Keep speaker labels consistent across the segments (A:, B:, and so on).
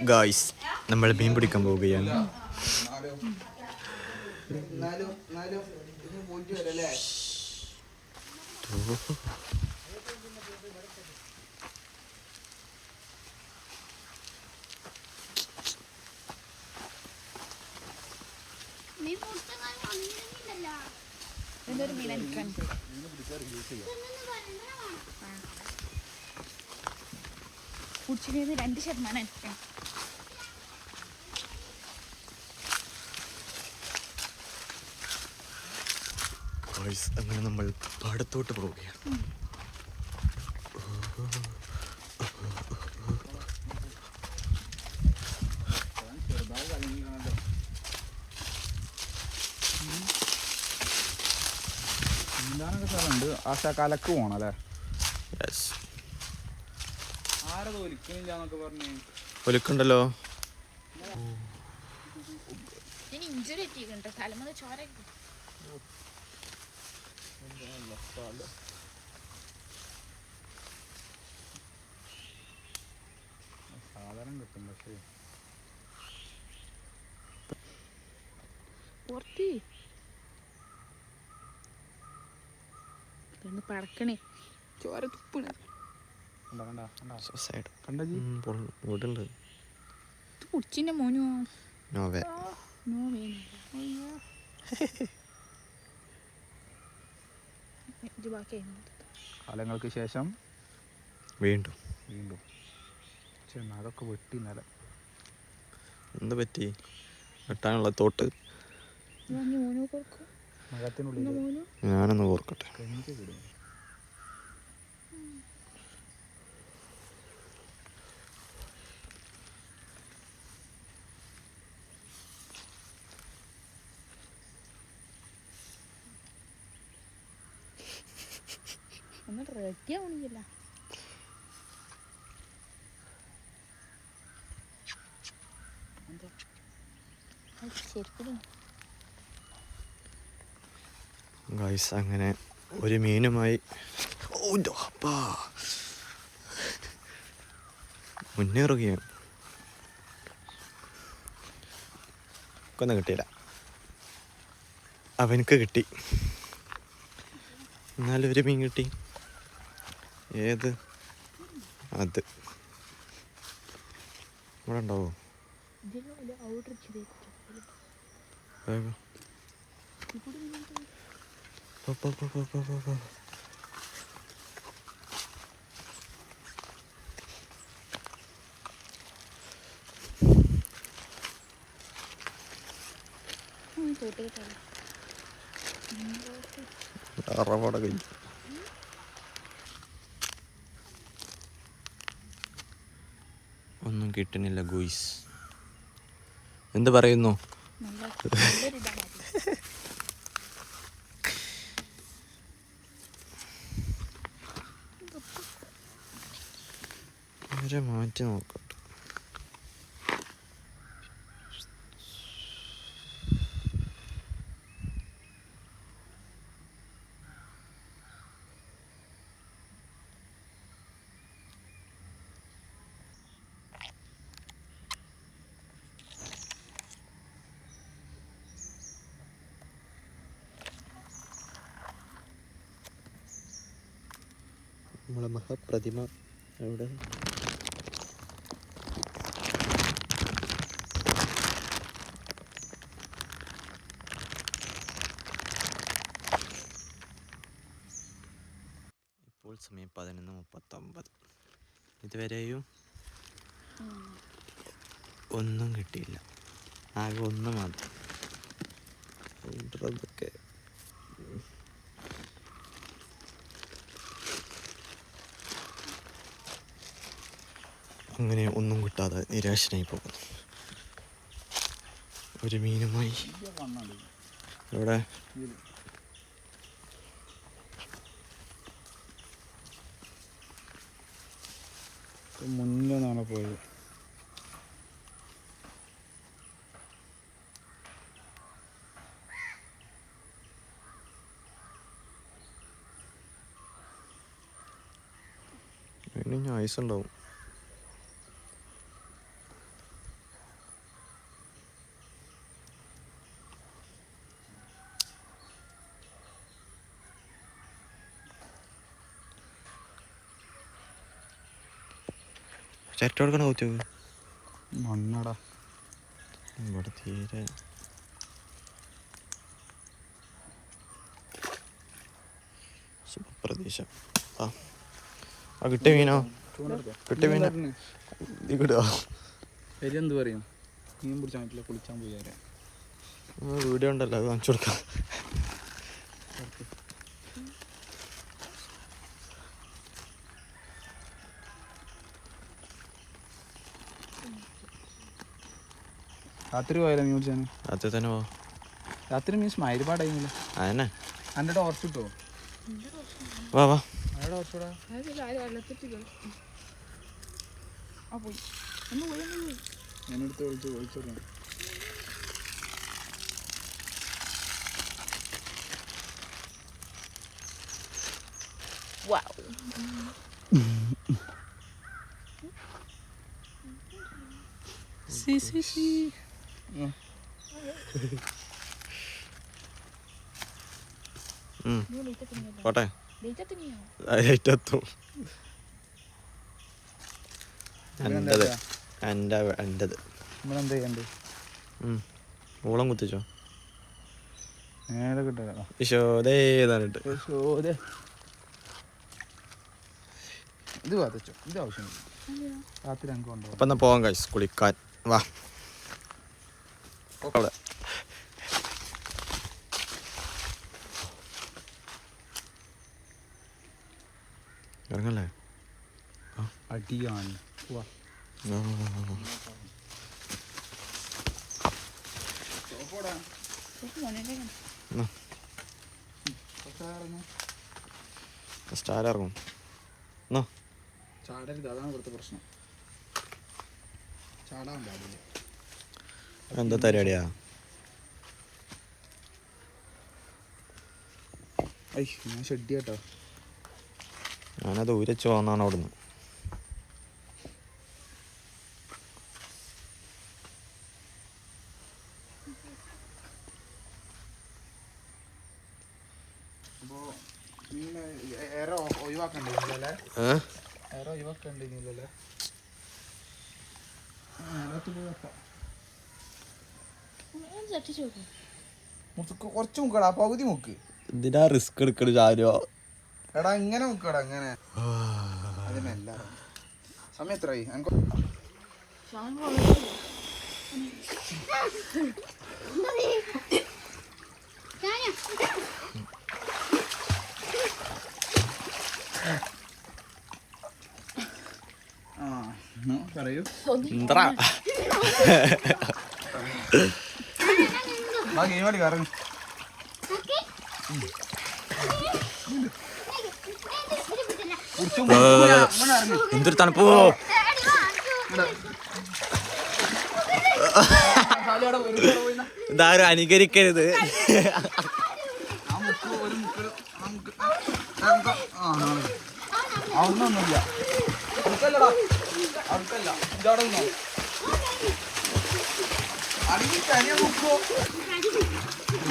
A: Guys നമ്മൾ മീൻ പിടിക്കാൻ പോവുകയാണ്.
B: എന്തൊരു മീൻ എടുക്കാൻ കുടിച്ചിരുന്നത് 2% എടുക്കാൻ.
A: ഗായ്സ് അങ്ങനെ നമ്മൾ പാടത്തോട്ട് പോവുകയാണ്.
C: സ്ഥലമുണ്ട്. ആശാക്കാലക്ക് പോകണം അല്ലേ?
A: ഒലിക്കുണ്ടല്ലോ.
B: ഇഞ്ചുറി എത്തിയിട്ടുണ്ട്, തലമുറ ചോര.
C: സാധനം കിട്ടും പക്ഷേ
B: പുറത്ത് പടക്കണേ, ചോര തുപ്പണ. കുടിച്ചിന്റെ മോനു
C: കാലങ്ങൾക്ക് ശേഷം
A: വീണ്ടും
C: വീണ്ടും അതൊക്കെ വെട്ടി നില
A: എന്ത് പറ്റി? വെട്ടാനുള്ള തോട്ട്
C: മകത്തിനുള്ളിൽ
A: ഞാനൊന്ന് ഓർക്കട്ടെ.
C: കഞ്ഞിക്ക് കിടും.
B: എന്നിട്ട് റെഡിയാവണില്ല. ശരിക്കും
A: ഗായ്സ് അങ്ങനെ ഒരു മീനുമായി മുന്നേറുകയാണ്. ഒന്നും കിട്ടിയില്ല, അവനക്ക് കിട്ടി. എന്നാലും ഒരു മീൻ കിട്ടി. ഏത്? അത് ഇവിടെ ഉണ്ടാവോ? അറവട കഴിഞ്ഞു. ഒന്നും കിട്ടുന്നില്ല ഗോയ്സ്. എന്ത് പറയുന്നു? ഇവരെ മാറ്റി നോക്കട്ടെ. നമ്മളെ മഹാപ്രതിമ എവിടെ? ഇപ്പോൾ സമയം 11:39. ഇതുവരെയും ഒന്നും കിട്ടിയില്ല. ആകെ ഒന്ന് മാത്രം. അതൊക്കെ അങ്ങനെ ഒന്നും കിട്ടാതെ നിരാശനായി പോകുന്നു. ഒരു മീനുമായി ഇവിടെ
C: മുന്നിലാണ് പോയത്.
A: അതിന് ഐസ് ഉണ്ടാവും. ചിരട്ട കൊടുക്കണ കൂച്ചു
C: മണ്ണടാ
A: ഇവിടെ തീരെ പ്രതീക്ഷ ആ കിട്ടിയ മീനോ കിട്ടിയ മീനോ ഇത് കിട്ടുക
C: എന്ത് പറയും മീൻ പിടിച്ചാൻ പറ്റില്ല കുളിച്ചാൻ പോയാലേ
A: വീഡിയോ ഉണ്ടല്ലോ അത് കാണിച്ചു കൊടുക്കാം
C: രാത്രി പോയാലോ മീൻ പിടിച്ചാൻ
A: രാത്രി തന്നെ പോ
C: രാത്രി മീൻസ് മരുപാട് ടൈമില്ല
A: അതന്നെ
C: എൻ്റെ ടോർച്ച് കിട്ടുമോ
A: വാ വാ
C: അവിടെ ടോർച്ചൂടാ
B: പോയി ഒന്ന് പോയി ഒന്ന് പോയി
C: ഞാനെടുത്ത് ഒളിച്ചോടാം
B: Wow.
C: Sí.
A: പോട്ടെ
B: Dito niyo.
A: ഏറ്റെത്തും എൻ്റെത്
C: നമ്മളെന്താ ചെയ്യണ്ടേ
A: ഊളം കുത്തിച്ചോ
C: നേരെ കിട്ടാ
A: ഈശോതേതാണിട്ട്
C: ഇത് വാദിച്ചോ ഇത് ആവശ്യമില്ല രാത്രി ഞങ്ങൾക്ക് കൊണ്ടുപോകാം
A: അപ്പം എന്നാൽ പോവാം കഴിച്ച് കുളിക്കാൻ വാ അവിടെ ഇറങ്ങല്ലേ
C: അടിയാണ് വാ സ്റ്റാർ ഇറങ്ങും എന്നോ ചാടരുത് അതാണ് ഇവിടുത്തെ പ്രശ്നം ചാടാൻ പാടില്ല
A: എന്താ പരിപാടിയാ
C: ഞാൻ ഷെഡ് കേട്ടോ
A: ഞാനത് ഊരച്ച് വന്നാണ് അവിടുന്ന്
C: കുറച്ച് മുക്കടാ പകുതി മുക്ക്
A: എന്തിനാ റിസ്ക് എടുക്കണ ചാരോ
C: എടാ ഇങ്ങനെ മുക്കടാ ഇങ്ങനെ അതിനല്ല സമയം എത്രയായി പറയൂ
A: എന്താ
C: ഗെയിമാടി കറങ്ങി
A: എന്തൊരു തണുപ്പോ ഇതാരും അനുകരിക്കരുത്
C: ഒന്നൊന്നുമില്ല അവർക്കല്ലടാ അവർക്കല്ല ഇതവിടെ നിന്നോ അടിക്ക് തനിയെ നോക്കോ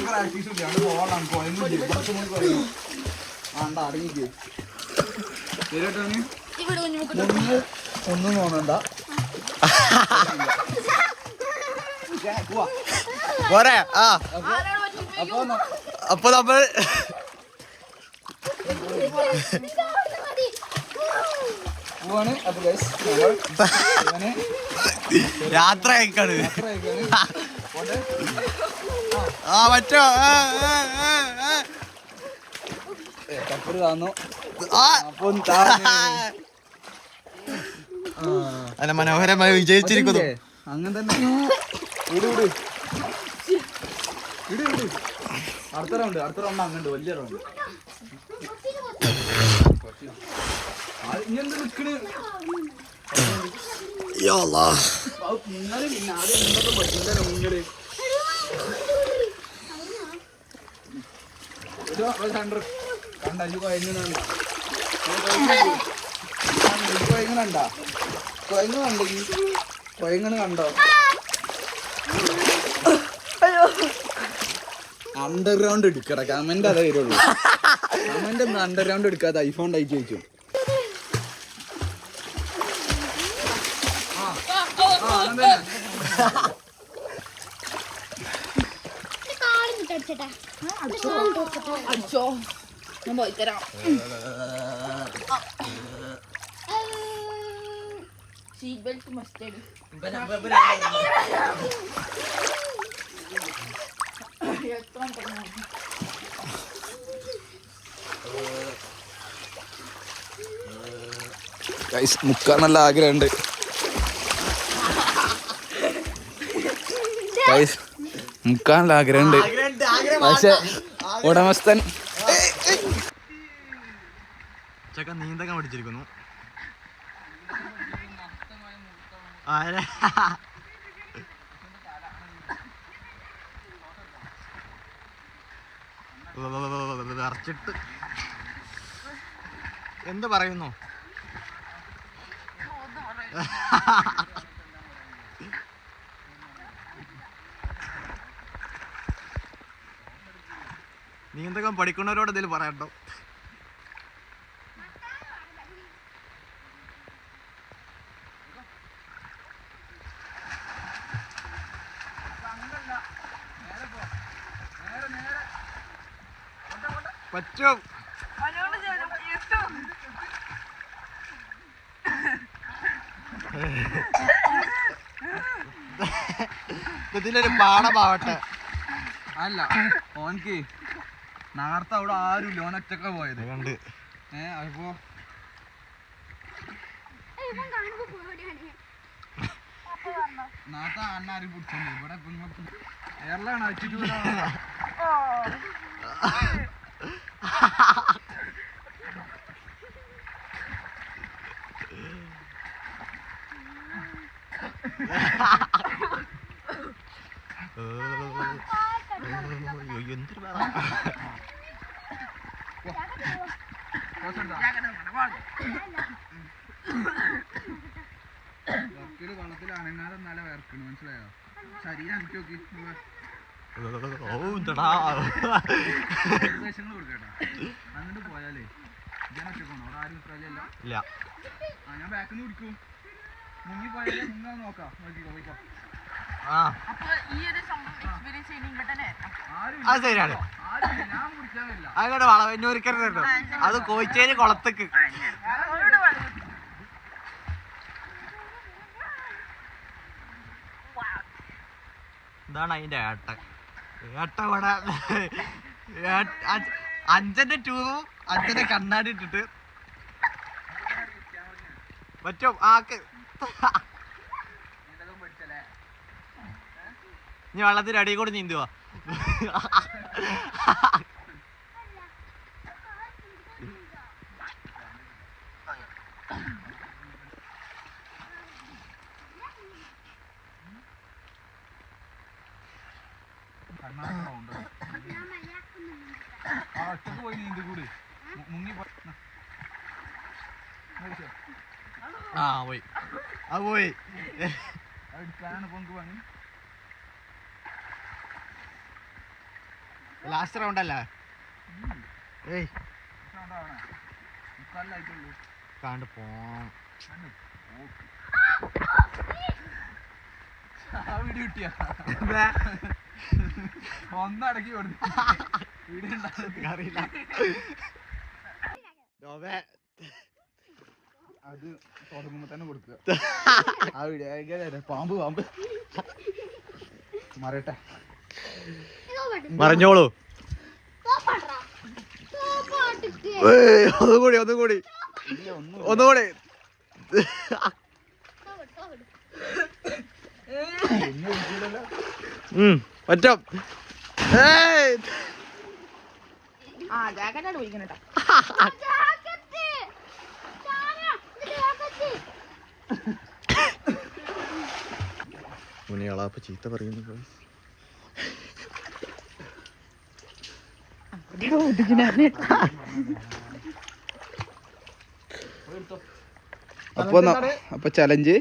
C: പ്രാക്ടീസ് ഇല്ല പോകണം കുറയുന്നു കുറച്ചും കൂടി കുറയുന്നു ആണ്ട അടങ്ങിക്ക് ശരിയായിട്ടാണ് ഒന്നും തോന്നണ്ട
A: പോരെ ആ
C: അപ്പൊ
A: അപ്പൊ നമ്മൾ
C: പോവാണ് അപ്പൊ ഗൈസ്
A: യാത്ര അയക്കാണ് ആ പറ്റോ
C: കപ്പറ് താന്നു
A: അല്ല മനോഹരമായി വിജയിച്ചിരിക്കുന്നു
C: അങ്ങനെ തന്നെ ഇട് ഇട് ഇട് ഇട് അടുത്ത റൗണ്ട് അങ്ങണ്ട് വലിയ റൗണ്ട് ഇനി എന്ത് നിക്കണ് മുന്നല് പിന്നെ ആദ്യം എന്തൊക്കെ പറ്റില്ല മുന്നല് കണ്ട ഈ കൊയങ്ങുന്നുണ്ട് കൊയങ്ങുന്നുണ്ടാ കൊയങ്ങണ് കണ്ടോ അണ്ടർഗ്രൗണ്ട് എടുക്കട കമന്റ് അതേ വരുള്ളൂ കമന്റ് ഒന്നും അണ്ടർഗ്രൗണ്ട് എടുക്കാതെ ഐഫോൺ ടൈറ്റ് ചോദിച്ചു
B: അടിച്ചോ ഞാൻ പോയി തരാം. സീറ്റ് ബെൽറ്റ് മസ്റ്റ്
C: മുക്കാൻ നല്ല ആഗ്രഹമുണ്ട്. മുക്കാനുള്ള ആഗ്രഹമുണ്ട്, പക്ഷെ ഉടമസ്ഥൻ
A: ചക്ക നീന്തക്കാൻ പഠിച്ചിരിക്കുന്നു. അറച്ചിട്ട് എന്ത് പറയുന്നു? നീന്തകം പഠിക്കുന്നവരോട് ഇതിൽ പറയട്ടോ. പറ്റും. ഇതിലൊരു പാഠമാവട്ടെ.
C: അല്ല ഓൻക്ക് നേരത്തെ അവിടെ ആരുമില്ല, ഓൻ ഒറ്റക്ക പോയത്
A: കണ്ട്.
C: അപ്പോ നേരത്തെ അണ്ണാരും പിടിച്ചോണ്ട് ഇവിടെ എയറിലാണ് അടിച്ചിട്ട്
A: എന്തൊരു
C: വെള്ളത്തിൽ അനങ്ങാതെ നല്ല വേർക്കണ്, മനസ്സിലായോ? ശരീരം എനിക്ക് നോക്കി നിർദ്ദേശങ്ങൾ കൊടുക്കട്ടോ. അങ്ങോട്ട് പോയാലേ ഞാൻ ഒറ്റക്കണോ? അവിടെ ആരും ഇത്രയല്ല. ഞാൻ ബാക്കിൽ നിന്ന് പിടിക്കും. മുങ്ങി പോയാലേ മുങ്ങാ നോക്കാം. നോക്കിക്കോ പോയിക്കോ. ഞാൻ കുടിക്കാനില്ല.
A: അങ്ങോട്ട് വളവന്നൂരിക്കരുതല്ലോ, അത് കോയിച്ചേരി കുളത്തേക്ക്. ഇതാണ് അതിന്റെ ഏട്ട ഇവിടെ അഞ്ചന്റെ ട്യൂബും അഞ്ചന്റെ കണ്ണാടി ഇട്ടിട്ട് പറ്റും ആക്ക്. ഇനി വെള്ളത്തിന്റെ അടിയിൽ കൂടെ നീന്തുവാ.
C: പോയി നീന്തി കൂടി മുങ്ങി
A: പോയി അത് പോയി
C: എടുക്കാനാണ് പൊങ്ക് പണി.
A: ലാസ്റ്റ് റൗണ്ട് അല്ലേ? ഏയ് കാണ്ട് പോം
C: വീഡിയോ കിട്ടിയ ഒന്നടക്കി കൊടുത്തു. വീഡിയോ
A: അറിയില്ല.
C: അത് തുടങ്ങുമ്പോ തന്നെ കൊടുക്കുക. ആ വീഡിയോ പാമ്പ് മറയട്ടെ.
A: മറിഞ്ഞോളൂ. ഒന്നുകൂടി ഒന്നുകൂടി. പറ്റും.
B: ജാക്കറ്റാണ് പോയിക്കണേട്ടാ.
A: മുനിയാളാപ്പ ചീത്ത പറയുന്നു.
C: അപ്പൊ ചലഞ്ച്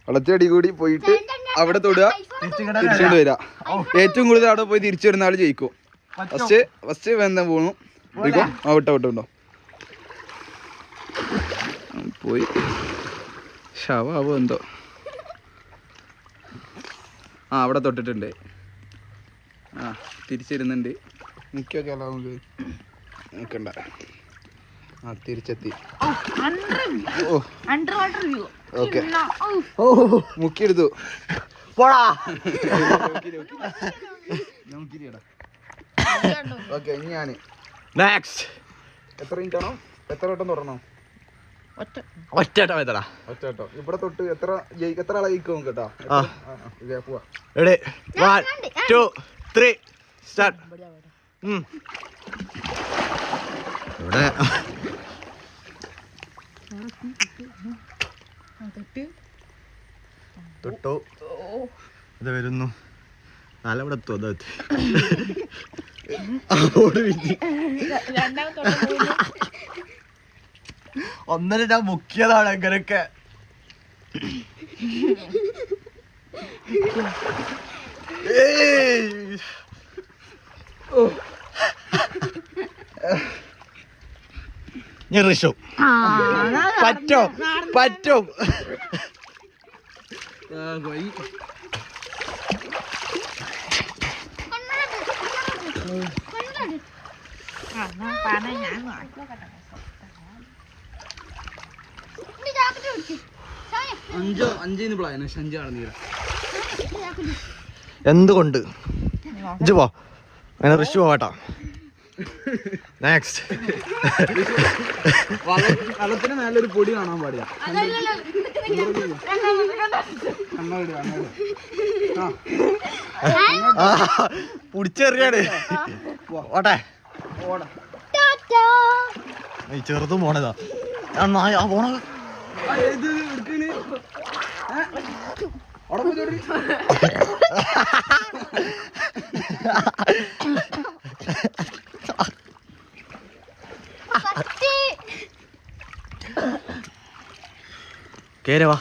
C: വെള്ളത്തിനടി കൂടി പോയിട്ട് അവിടെ തൊടുക, തിരിച്ചുകൊണ്ട് വരിക. ഏറ്റവും കൂടുതൽ അവിടെ പോയി തിരിച്ചു വരുന്ന ആള് ജയിക്കും. ഫസ്റ്റ് വെന്ത പോണു വിട്ടോ പോയി ശവാവോ എന്തോ. ആ അവിടെ തൊട്ടിട്ടുണ്ട്. ആ തിരിച്ചിരുന്നുണ്ട്. മുക്കിയൊക്കെ അല്ല നമുക്ക് നിൽക്കണ്ട. ആ തിരിച്ചെത്തി. ഓക്കെ മുക്കിയെടുത്തു.
A: പോടാ.
C: ഓക്കെ ഇനി ഞാൻ
A: നെക്സ്റ്റ്.
C: എത്ര മിനിറ്റ് ആണോ? എത്ര വട്ടം തുടരണോ?
A: ഒറ്റ എത്തടാ.
C: ഒറ്റ വട്ടോ. ഇവിടെ തൊട്ട് എത്ര ആളെ ജയിക്കും കേട്ടോ. പോവാ.
A: Ready 1 2 3 start. ഇവിടെ തൊട്ടോ. ഇത് വരുന്നു. നാളെ ഇവിടെ എത്തും. അതെത്തി ഒന്നര ഞാൻ മുക്കിയതാണ് അങ്ങനെയൊക്കെ. ഋഷു പറ്റും പറ്റും. എന്തുകൊണ്ട് ഇജ്ജ് പോ. അങ്ങനെ ഋഷു പോവാട്ടോ. നെക്സ്റ്റ്.
C: വള്ളത്തിന് മേലൊരു പൊടി കാണാൻ പാടില്ല.
A: പുടിച്ചെറിയാണ്. ഓട്ടെ ചെറുതും പോണതാ. പോണത് കേരവാ.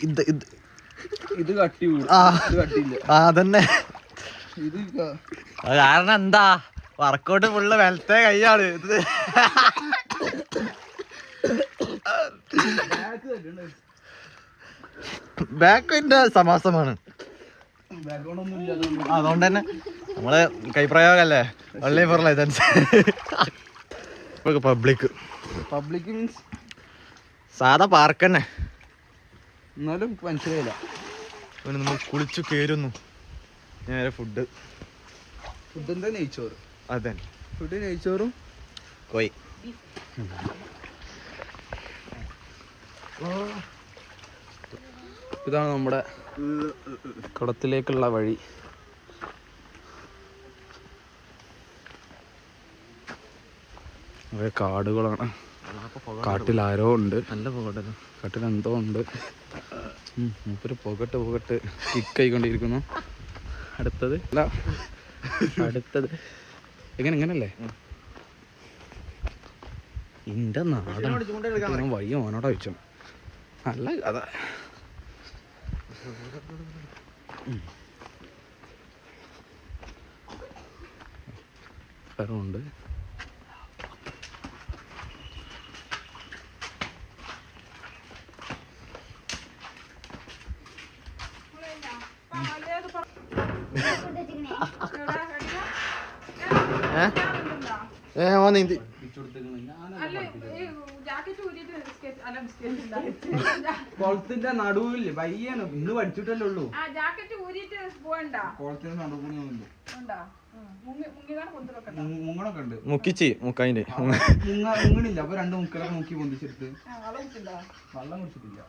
C: ഇത് കട്ടി കട്ടിയില്ല.
A: അതന്നെ.
C: ഇത്
A: കാരണം എന്താ വർക്കൗട്ട് ഫുള്ള് വലത്തെ കൈയാണ്. ഇത് ബാക്കിന്റെ സമാസമാണ്. അതുകൊണ്ട് തന്നെ നമ്മള് കൈപ്രയോഗല്ലേ. Only for license. Public
C: means
A: സാധാ പാർക്ക് തന്നെ.
C: എന്നാലും മനസ്സിലായില്ല.
A: നമ്മൾ കുളിച്ചു കയറുന്നു. നേരെ ഫുഡ്
C: എന്താ? നെയ്ച്ചോറ്.
A: അതെ,
C: ഫുഡ് നെയ്ച്ചോറും
A: കോയി.
C: ഇതാണ് നമ്മുടെ കുളത്തിലേക്കുള്ള വഴി. കാടുകളാണ്. കാട്ടിൽ ആരോ ഉണ്ട്.
A: നല്ല പോകട്ടെ.
C: കാട്ടിൽ എന്തോ ഉണ്ട്. മൂപ്പര് പുകട്ട് കിക്കായിക്കൊണ്ടിരിക്കുന്നു. അടുത്തത് അല്ല, അടുത്തത് എങ്ങനല്ലേ ഇന്റെ നാടാണ്. വയ്യ മോനോടെ വെച്ചോ. നല്ല കഥ. സ്ഥലമുണ്ട്.
A: നീന്തി
C: കുളത്തിന്റെ നടുവില് വയ്യാണ്. ഇന്ന് പഠിച്ചിട്ടല്ലേ ഉള്ളൂ. മുങ്ങണൊക്കെ ഉണ്ട്.
A: മുക്കിച്ച് മുക്കതിന്റെ
C: മുങ്ങണില്ല. അപ്പൊ 2 മുക്കലൊക്കെ മുക്കി പൊന്തിച്ചെടുത്ത് വെള്ളം കുടിച്ചിട്ടില്ല.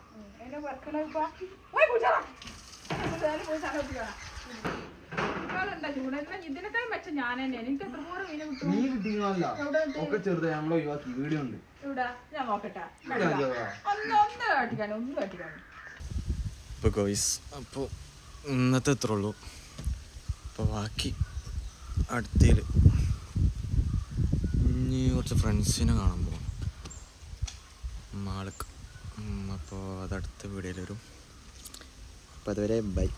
C: നീ കിട്ടിയല്ല ഒക്കെ ചെറുത്. നമ്മളെ ഒഴിവാക്കി. വീഡിയോ ഉണ്ട്.
A: അപ്പോൾ ഇന്നത്തെ എത്ര ഉള്ളൂ. അപ്പോൾ ബാക്കി അടുത്തതിൽ ഇനി കുറച്ച് ഫ്രണ്ട്സിനെ കാണാൻ പോകും മാൾക്ക്. അപ്പോൾ അതടുത്ത വീഡിയോയിൽ വരും. അപ്പോൾ അതുവരെ ബൈ.